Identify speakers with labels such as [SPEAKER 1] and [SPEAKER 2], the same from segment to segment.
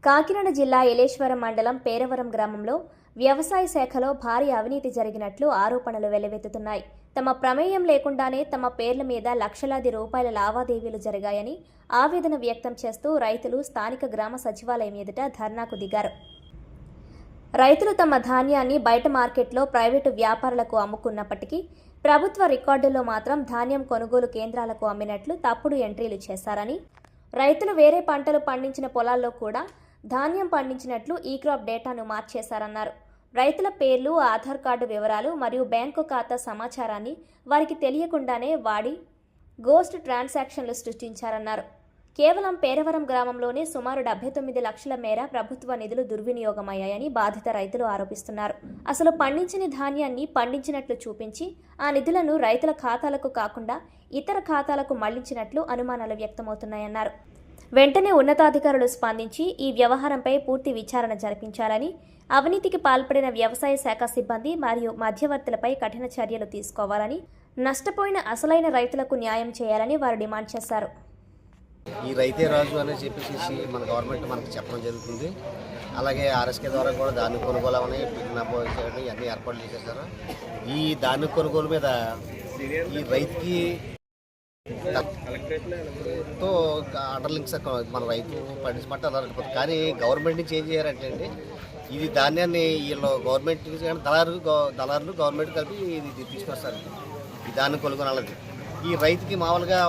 [SPEAKER 1] కాకినాడ జిల్లా ఏలేశ్వరం మండలం పేరవరం గ్రామంలో వ్యవసాయ శాఖలో భారీ అవినీతి జరిగినట్లు ఆరోపణలు వెల్లువెత్తుతున్నాయి. తమ ప్రమేయం లేకుండానే తమ పేర్ల మీద లక్షలాది రూపాయల లావాదేవీలు జరిగాయని ఆవేదన వ్యక్తం చేస్తూ రైతులు స్థానిక గ్రామ సచివాలయం ఎదుట ధర్నాకు దిగారు. రైతులు తమ ధాన్యాన్ని బయట మార్కెట్లో ప్రైవేటు వ్యాపారులకు అమ్ముకున్నప్పటికీ ప్రభుత్వ రికార్డుల్లో మాత్రం ధాన్యం కొనుగోలు కేంద్రాలకు అమ్మినట్లు తప్పుడు ఎంట్రీలు చేశారని, రైతులు వేరే పంటలు పండించిన పొలాల్లో కూడా ధాన్యం పండించినట్లు ఈ క్రాప్ డేటాను మార్చేశారన్నారు. రైతుల పేర్లు, ఆధార్ కార్డు వివరాలు మరియు బ్యాంకు ఖాతా సమాచారాన్ని వారికి తెలియకుండానే వాడి గోస్ట్ ట్రాన్సాక్షన్లు సృష్టించారన్నారు. కేవలం పేరవరం గ్రామంలోనే సుమారు 79 లక్షల మేర ప్రభుత్వ నిధులు దుర్వినియోగమయ్యాయని బాధిత రైతులు ఆరోపిస్తున్నారు. అసలు పండించిన ధాన్యాన్ని పండించినట్లు చూపించి ఆ నిధులను రైతుల ఖాతాలకు కాకుండా ఇతర ఖాతాలకు మళ్లించినట్లు అనుమానాలు వ్యక్తమవుతున్నాయన్నారు. వెంటనే ఉన్నతాధికారులు స్పందించి ఈ వ్యవహారంపై పూర్తి విచారణ జరిపించాలని, అవినీతికి పాల్పడిన వ్యవసాయ శాఖ సిబ్బంది మరియు మధ్యవర్తులపై కఠిన చర్యలు తీసుకోవాలని, నష్టపోయిన అసలైన రైతులకు న్యాయం చేయాలని వారు డిమాండ్ చేశారు.
[SPEAKER 2] ఈ రైతే రాజు అని చెప్పేసి మన గవర్నమెంట్ మనకి చెప్పడం జరుగుతుంది. అలాగే ఆర్ఎస్కే ద్వారా కూడా ధాన్యం కొనుగోలు అవన్నీ అన్ని ఏర్పాట్లు చేసేసారు. ఈ ధాన్యం కొనుగోలు మీద ఈ రైతుకి తో ఆర్డర్ లింక్స్ మన రైతు పండించమంటే అలా నడిపోతుంది. కానీ గవర్నమెంట్ నుంచి ఏం చేయారంటే అండి, ఇది ధాన్యాన్ని వీళ్ళు గవర్నమెంట్ దళారులు గవర్నమెంట్ కలిపి ఇది తీసుకొస్తారు. ఈ ధాన్యం కొనుగోలు అలాగే ఈ రైతుకి మామూలుగా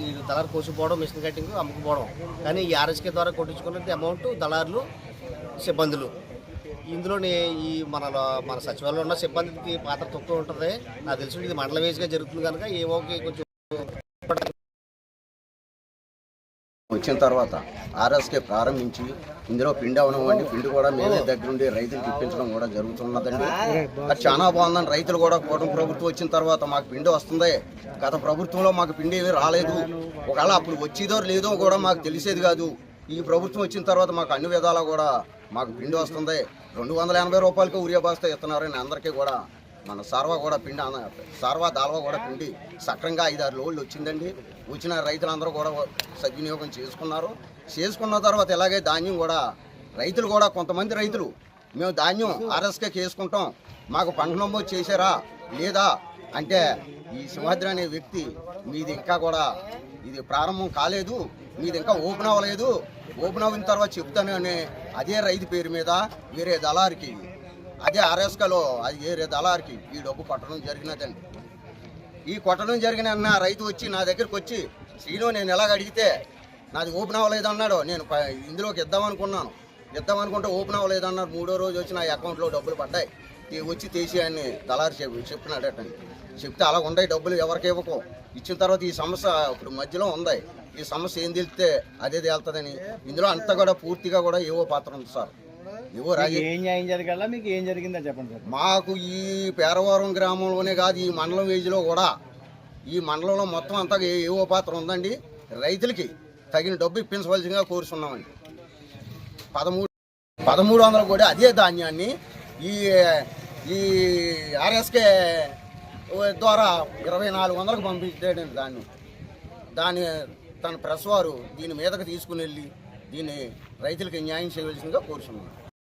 [SPEAKER 2] ఈ దళారు కోసుకుపోవడం, మిషన్ కట్టింగ్ అమ్ముకుపోవడం. కానీ ఈ ఆర్ఎస్కే ద్వారా కొట్టించుకున్నది అమౌంట్ దళారులు, సిబ్బందులు. ఇందులోని ఈ మన సచివాలయంలో ఉన్న సిబ్బందికి పాత్ర తక్కువ ఉంటుంది. నాకు తెలిసి ఇది మండల వేస్గా జరుగుతుంది కనుక ఏమోకి కొంచెం
[SPEAKER 3] వచ్చిన తర్వాత ఆర్ఎస్కే ప్రారంభించి ఇందులో పిండి అవనివ్వండి, పిండి కూడా మేమే దగ్గరుండి రైతులకు ఇప్పించడం కూడా జరుగుతున్నదండి. అది చాలా బాగుందండి. రైతులు కూడా కూటమి ప్రభుత్వం వచ్చిన తర్వాత మాకు పిండి వస్తుంది. గత ప్రభుత్వంలో మాకు పిండి ఏమీ రాలేదు. ఒకవేళ అప్పుడు వచ్చేదో లేదో కూడా మాకు తెలిసేది కాదు. ఈ ప్రభుత్వం వచ్చిన తర్వాత మాకు అన్ని విధాలా కూడా మాకు పిండి వస్తుంది. 280 రూపాయలకి ఊరియా బాస్తా ఇస్తున్నారని అందరికీ కూడా మన సార్వా కూడా పిండి, సార్వా దాల్వా కూడా పిండి సక్రంగా 5-6 లోడ్లు వచ్చిందండి. వచ్చిన రైతులందరూ కూడా సద్వినియోగం చేసుకున్న తర్వాత ఇలాగే ధాన్యం కూడా రైతులు కూడా కొంతమంది రైతులు మేము ధాన్యం ఆర్ఎస్కే వేసుకుంటాం, మాకు పంట నమోదు చేశారా లేదా అంటే ఈ సింహాద్రి అనే వ్యక్తి మీది ఇంకా కూడా ఇది ప్రారంభం కాలేదు, మీది ఇంకా ఓపెన్ అవ్వలేదు, ఓపెన్ అయిన తర్వాత చెప్తానని అదే రైతు పేరు మీద వేరే దళారికి, అదే ఆర్ఎస్కేలో అది వేరే దళారికి ఈ డబ్బు కొట్టడం జరిగినదండి. ఈ కొట్టడం జరిగిన రైతు వచ్చి నా దగ్గరికి వచ్చి, శ్రీను నేను ఎలాగ అడిగితే నాది ఓపెన్ అవ్వలేదు అన్నాడు. నేను ఇందులోకి ఇద్దామనుకుంటే ఓపెన్ అవ్వలేదు అన్నారు. 3వ రోజు వచ్చి నా అకౌంట్లో డబ్బులు పడ్డాయి. వచ్చి తీసి అని దళారు చెప్పినాడటండి. చెప్తే అలా ఉన్నాయి డబ్బులు ఎవరికి ఇవ్వకు. ఇచ్చిన తర్వాత ఈ సమస్య ఇప్పుడు మధ్యలో ఉంది. ఈ సమస్య ఏం తెలిస్తే అదే తేలుతుందని ఇందులో అంతా కూడా పూర్తిగా కూడా ఏవో పాత్ర ఉంది సార్. మాకు ఈ పేరవరం గ్రామంలోనే కాదు, ఈ మండలం వేజిలో కూడా, ఈ మండలంలో మొత్తం అంతా ఏవో పాత్ర ఉందండి. రైతులకి తగిన డబ్బు ఇప్పించవలసిందిగా కోరుతున్నామండి. 1300 కూడా అదే ధాన్యాన్ని ఈ ఆర్ఎస్కే ద్వారా 2400కు పంపించాడండి. దాన్ని తన ప్రెస్ వారు దీని మీదకి తీసుకుని వెళ్ళి దీన్ని రైతులకి న్యాయం చేయవలసిందిగా కోరుతున్నాం.